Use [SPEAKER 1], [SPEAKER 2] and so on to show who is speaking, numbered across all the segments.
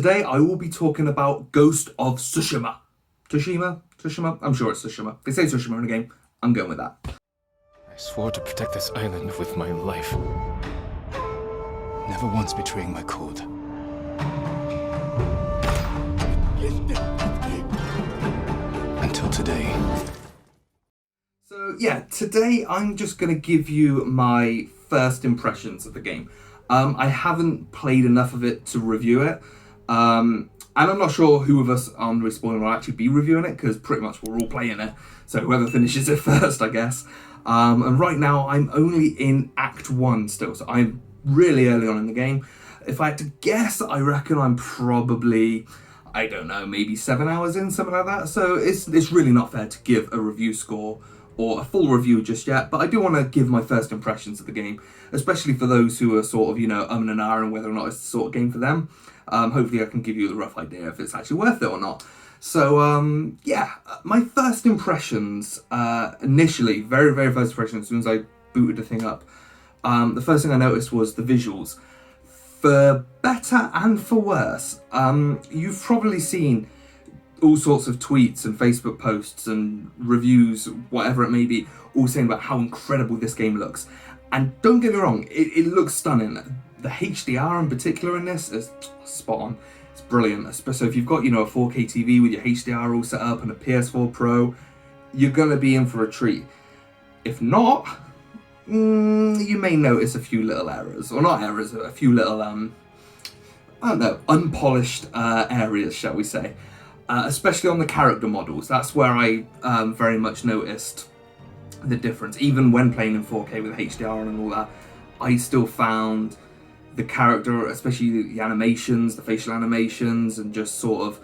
[SPEAKER 1] today I will be talking about Ghost of Tsushima. Tsushima? I'm sure it's Tsushima. They say Tsushima in the game. I'm going with that.
[SPEAKER 2] I swore to protect this island with my life.
[SPEAKER 3] Never once betraying my code. Until today.
[SPEAKER 1] So yeah, today I'm just going to give you my first impressions of the game. I haven't played enough of it to review it. And I'm not sure who of us on Respawn will actually be reviewing it, because pretty much we're all playing it. So whoever finishes it first, I guess. And right now I'm only in Act 1 still, so I'm really early on in the game. If I had to guess, I reckon I'm probably, I don't know, maybe 7 hours in, something like that. So it's really not fair to give a review score or a full review just yet, but I do want to give my first impressions of the game, especially for those who are sort of, and ahhing whether or not it's the sort of game for them. Hopefully I can give you a rough idea if it's actually worth it or not. So, yeah, my first impressions, initially, very, very first impressions, as soon as I booted the thing up, the first thing I noticed was the visuals. For better and for worse, you've probably seen all sorts of tweets and Facebook posts and reviews, whatever it may be, all saying about how incredible this game looks. And don't get me wrong, it looks stunning. The HDR in particular in this is spot on. It's brilliant. So if you've got, a 4K TV with your HDR all set up and a PS4 Pro, you're going to be in for a treat. If not, you may notice a few little errors. Or not errors, a few little, unpolished areas, shall we say. Especially on the character models. That's where I very much noticed the difference. Even when playing in 4K with HDR and all that, I still found the character, especially the animations, the facial animations, and just sort of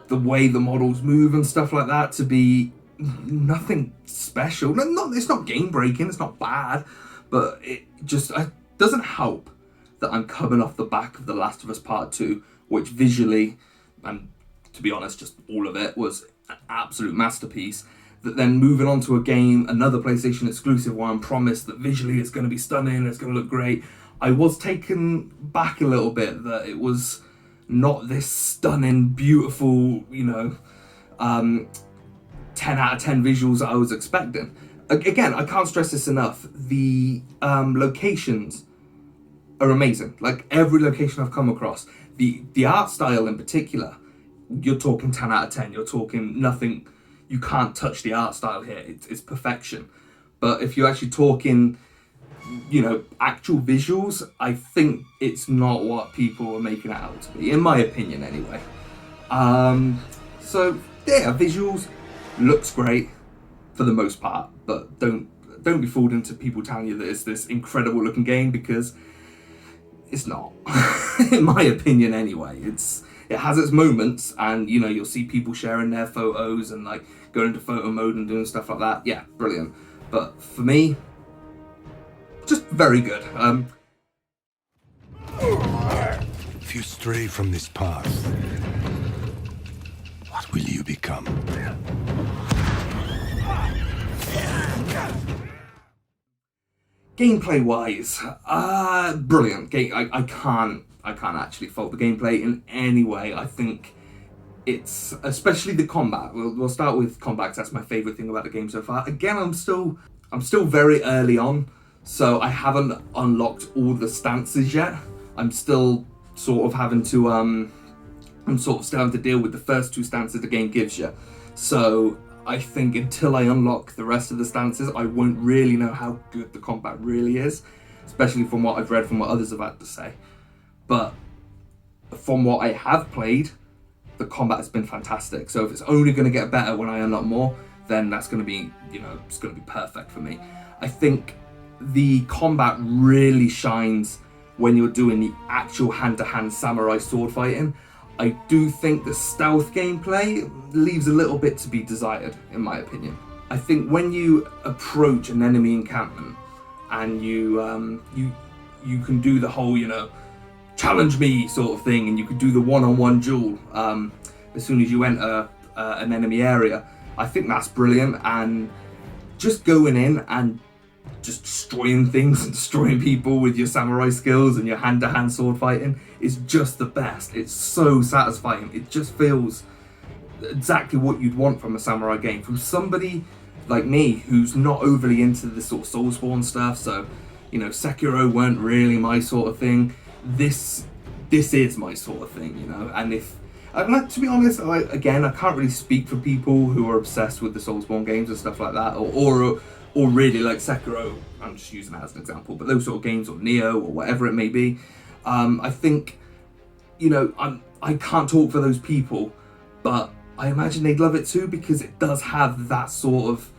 [SPEAKER 1] the way the models move and stuff like that, to be nothing special. It's not game breaking, it's not bad, but it doesn't help that I'm coming off the back of The Last of Us Part 2, which visually, and to be honest, just all of it was an absolute masterpiece. That then moving on to a game, another PlayStation exclusive where I'm promised that visually it's going to be stunning, it's going to look great, I was taken back a little bit that it was not this stunning, beautiful, 10 out of 10 visuals that I was expecting. Again, I can't stress this enough. The locations are amazing. Like, every location I've come across. The art style in particular, you're talking 10 out of 10. You're talking nothing, you can't touch the art style here. It's perfection. But if you're actually talking, actual visuals, I think it's not what people are making it out to be, in my opinion anyway. So yeah, visuals looks great for the most part, but don't be fooled into people telling you that it's this incredible looking game, because it's not. In my opinion anyway. It has its moments, and you'll see people sharing their photos and like going into photo mode and doing stuff like that. Yeah, brilliant. But for me, just very good.
[SPEAKER 3] If you stray from this path, what will you become?
[SPEAKER 1] Gameplay wise, brilliant. I can't actually fault the gameplay in any way. I think it's, especially the combat. We'll start with combat, 'cause that's my favorite thing about the game so far. Again, I'm still very early on, so I haven't unlocked all the stances yet. I'm still sort of having to still having to deal with the first 2 stances the game gives you. So I think until I unlock the rest of the stances, I won't really know how good the combat really is, especially from what I've read from what others have had to say. But from what I have played, the combat has been fantastic. So if it's only going to get better when I unlock more, then that's going to be, it's going to be perfect for me. I think the combat really shines when you're doing the actual hand-to-hand samurai sword fighting. I do think the stealth gameplay leaves a little bit to be desired, in my opinion. I think when you approach an enemy encampment and you can do the whole, challenge me sort of thing, and you could do the one-on-one duel as soon as you enter an enemy area, I think that's brilliant. And just going in and just destroying things and destroying people with your samurai skills and your hand-to-hand sword fighting is just the best. It's so satisfying. It just feels exactly what you'd want from a samurai game. From somebody like me who's not overly into this sort of Soulsborne stuff, so, you know, Sekiro weren't really my sort of thing. This is my sort of thing, you know. And if, like, to be honest, I can't really speak for people who are obsessed with the Soulsborne games and stuff like that, or really like Sekiro. I'm just using that as an example, but those sort of games, or Neo, or whatever it may be. I think, you know, I can't talk for those people, but I imagine they'd love it too, because it does have that sort of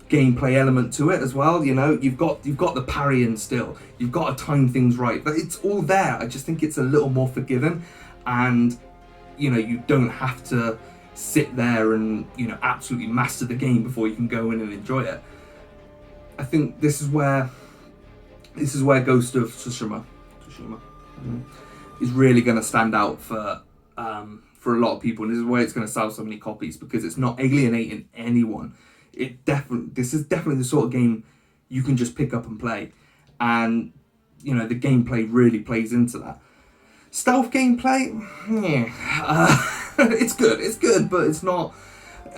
[SPEAKER 1] gameplay element to it as well. You know, you've got the parrying still, you've got to time things right, but it's all there. I just think it's a little more forgiving, and you know, you don't have to sit there and, you know, absolutely master the game before you can go in and enjoy it. I think this is where Ghost of Tsushima is really going to stand out for a lot of people, and this is why it's going to sell so many copies, because it's not alienating anyone. This is definitely the sort of game you can just pick up and play, and you know, the gameplay really plays into that. Stealth gameplay, it's good, but it's not.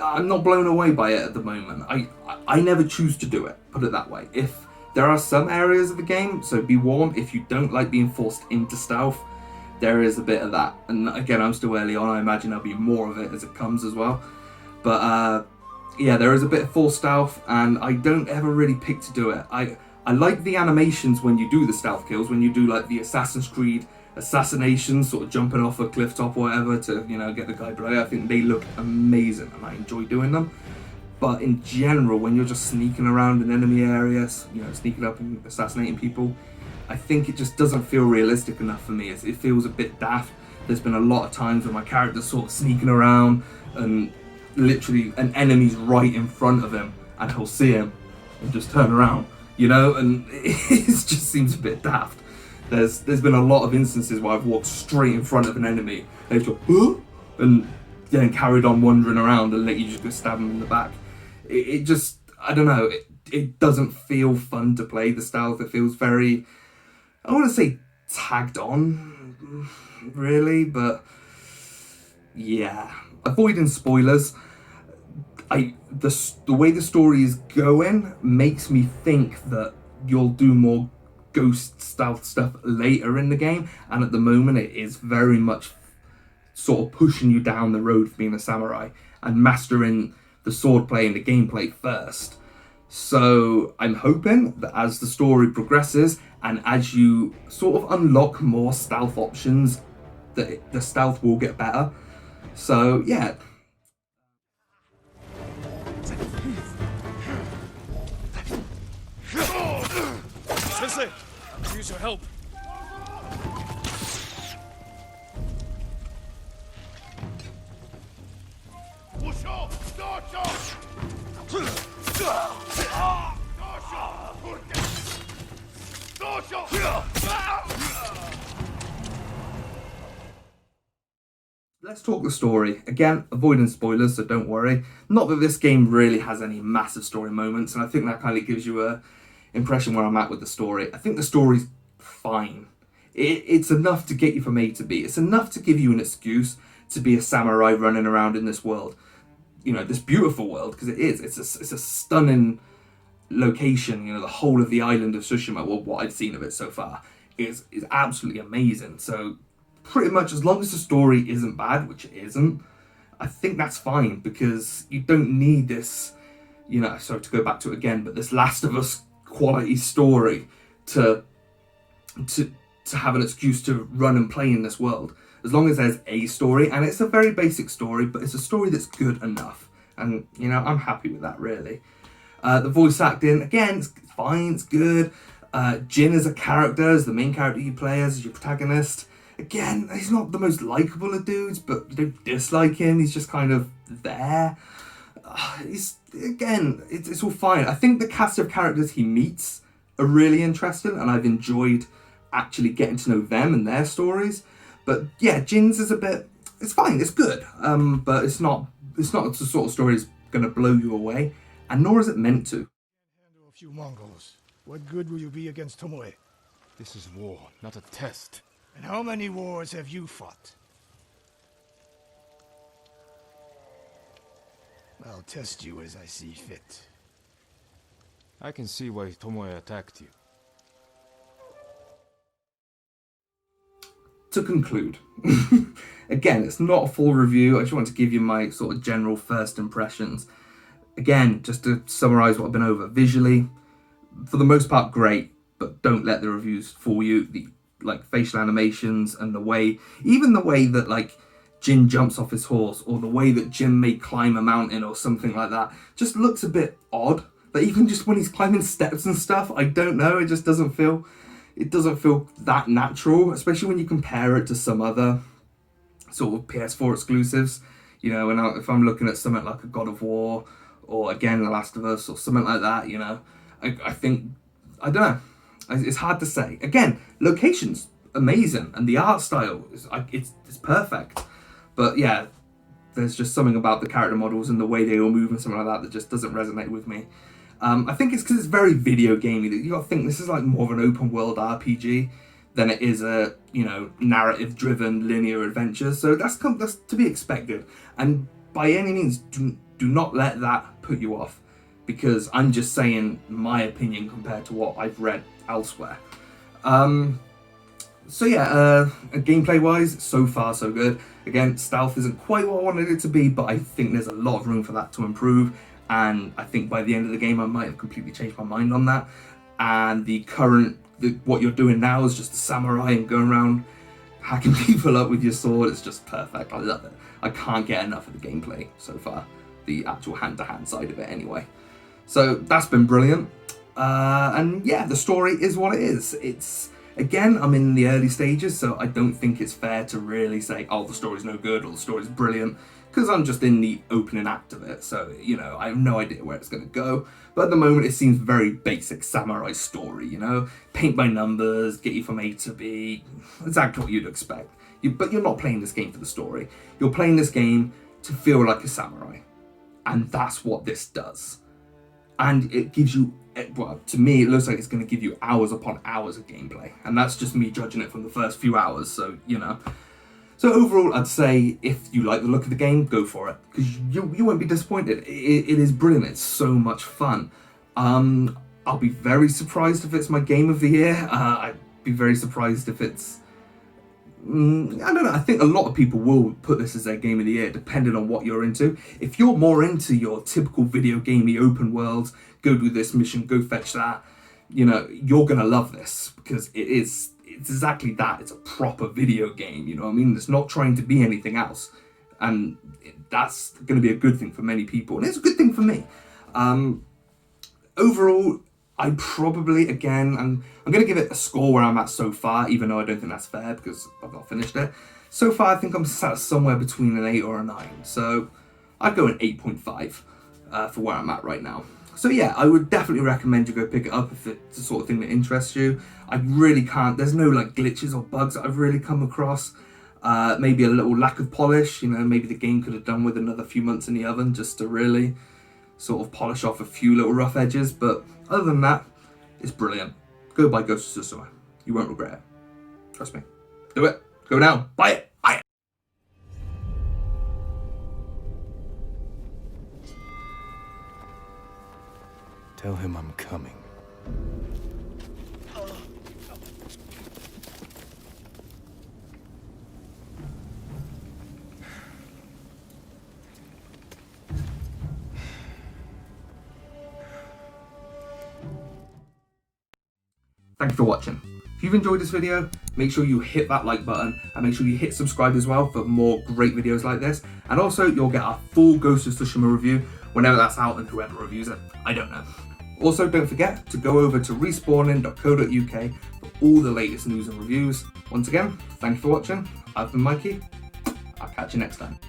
[SPEAKER 1] I'm not blown away by it at the moment. I never choose to do it, put it that way. If there are some areas of the game, so be warned, if you don't like being forced into stealth, there is a bit of that. And again, I'm still early on, I imagine there'll be more of it as it comes as well. But yeah, there is a bit of forced stealth, and I don't ever really pick to do it. I like the animations when you do the stealth kills, when you do like the Assassin's Creed assassinations, sort of jumping off a cliff top or whatever to, you know, get the guy below. I think they look amazing, and I enjoy doing them. But in general, when you're just sneaking around in enemy areas, you know, sneaking up and assassinating people, I think it just doesn't feel realistic enough for me. It feels a bit daft. There's been a lot of times where my character's sort of sneaking around and literally an enemy's right in front of him, and he'll see him and just turn around, you know, and it just seems a bit daft. There's been a lot of instances where I've walked straight in front of an enemy, they've just, huh? And then carried on wandering around and let you just go stab them in the back. It just, I don't know, it doesn't feel fun to play the stealth. It feels very, I want to say tagged on, really, but yeah. Avoiding spoilers, the way the story is going makes me think that you'll do more ghost stealth stuff later in the game, and at the moment it is very much sort of pushing you down the road for being a samurai and mastering the swordplay and the gameplay first. So I'm hoping that as the story progresses and as you sort of unlock more stealth options, that the stealth will get better. So yeah.
[SPEAKER 2] Sensei, I could use your help.
[SPEAKER 1] Let's talk the story. Again, avoiding spoilers, so don't worry. Not that this game really has any massive story moments, and I think that kind of gives you a impression where I'm at with the story. I think the story's fine. It's enough to get you from A to B. It's enough to give you an excuse to be a samurai running around in this world. You know, this beautiful world, because it is. It's a stunning location. You know, the whole of the island of Tsushima, well, what I've seen of it so far, is absolutely amazing. So pretty much as long as the story isn't bad, which it isn't, I think that's fine, because you don't need this, you know, sorry to go back to it again, but this Last of Us quality story to have an excuse to run and play in this world. As long as there's a story, and it's a very basic story, but it's a story that's good enough, and you know, I'm happy with that, really. The voice acting, again, it's fine, it's good. Jin as a character, as the main character you play as your protagonist, again, he's not the most likeable of dudes, but you don't dislike him, he's just kind of there. It's all fine. I think the cast of characters he meets are really interesting, and I've enjoyed actually getting to know them and their stories. But yeah, Jin's is a bit, it's fine, it's good, but it's not the sort of story that's going to blow you away, and nor is it meant to.
[SPEAKER 4] Handle a few Mongols. What good will you be against Tomoe?
[SPEAKER 2] This is war, not a test.
[SPEAKER 4] And how many wars have you fought? I'll test you as I see fit.
[SPEAKER 2] I can see why Tomoe attacked you.
[SPEAKER 1] To conclude, again, it's not a full review. I just want to give you my sort of general first impressions. Again, just to summarize what I've been over. Visually, for the most part, great, but don't let the reviews fool you. The like facial animations and the way that like Jin jumps off his horse, or the way that Jin may climb a mountain or something like that, just looks a bit odd. But even just when he's climbing steps and stuff, I don't know, it just doesn't feel that natural, especially when you compare it to some other sort of PS4 exclusives. You know, if I'm looking at something like a God of War, or again The Last of Us, or something like that, you know, I think, I don't know, it's hard to say. Again, location's amazing, and the art style it's perfect, but yeah, there's just something about the character models and the way they all move and something like that just doesn't resonate with me. I think it's because it's very video gamey. You got to think this is like more of an open world RPG than it is a, you know, narrative driven linear adventure. So that's to be expected. And by any means, do not let that put you off, because I'm just saying my opinion compared to what I've read elsewhere. So yeah, gameplay wise, so far so good. Again, stealth isn't quite what I wanted it to be, but I think there's a lot of room for that to improve. And I think by the end of the game, I might have completely changed my mind on that. And what you're doing now is just a samurai and going around hacking people up with your sword. It's just perfect. I love it. I can't get enough of the gameplay so far. The actual hand-to-hand side of it anyway. So that's been brilliant. And yeah, the story is what it is. It's, again, I'm in the early stages, so I don't think it's fair to really say, oh, the story's no good or the story's brilliant, because I'm just in the opening act of it. So, you know, I have no idea where it's going to go. But at the moment, it seems very basic samurai story, you know? Paint by numbers, get you from A to B, exactly what you'd expect. But you're not playing this game for the story. You're playing this game to feel like a samurai. And that's what this does. And it gives you, well, to me, it looks like it's going to give you hours upon hours of gameplay. And that's just me judging it from the first few hours, so, you know. So overall, I'd say if you like the look of the game, go for it, because you won't be disappointed. It is brilliant. It's so much fun. I'll be very surprised if it's my game of the year. I'd be very surprised if it's... I don't know. I think a lot of people will put this as their game of the year, depending on what you're into. If you're more into your typical video gamey open world, go do this mission, go fetch that, you know, you're going to love this, because it's exactly that. It's a proper video game, you know what I mean? It's not trying to be anything else. And that's going to be a good thing for many people. And it's a good thing for me. Overall, I probably, again, I'm going to give it a score where I'm at so far, even though I don't think that's fair because I've not finished it. So far, I think I'm sat somewhere between an 8 or a 9. So I'd go an 8.5 for where I'm at right now. So yeah, I would definitely recommend you go pick it up if it's the sort of thing that interests you. I really can't, there's no like glitches or bugs that I've really come across. Maybe a little lack of polish, you know, maybe the game could have done with another few months in the oven just to really sort of polish off a few little rough edges. But other than that, it's brilliant. Go buy Ghost of Tsushima. You won't regret it. Trust me. Do it. Go now. Buy it. Buy it.
[SPEAKER 3] Tell him I'm coming.
[SPEAKER 1] Thank you for watching. If you've enjoyed this video, make sure you hit that like button and make sure you hit subscribe as well for more great videos like this. And also, you'll get our full Ghost of Tsushima review whenever that's out, and whoever reviews it, I don't know. Also, don't forget to go over to respawning.co.uk for all the latest news and reviews. Once again, thank you for watching. I've been Mikey. I'll catch you next time.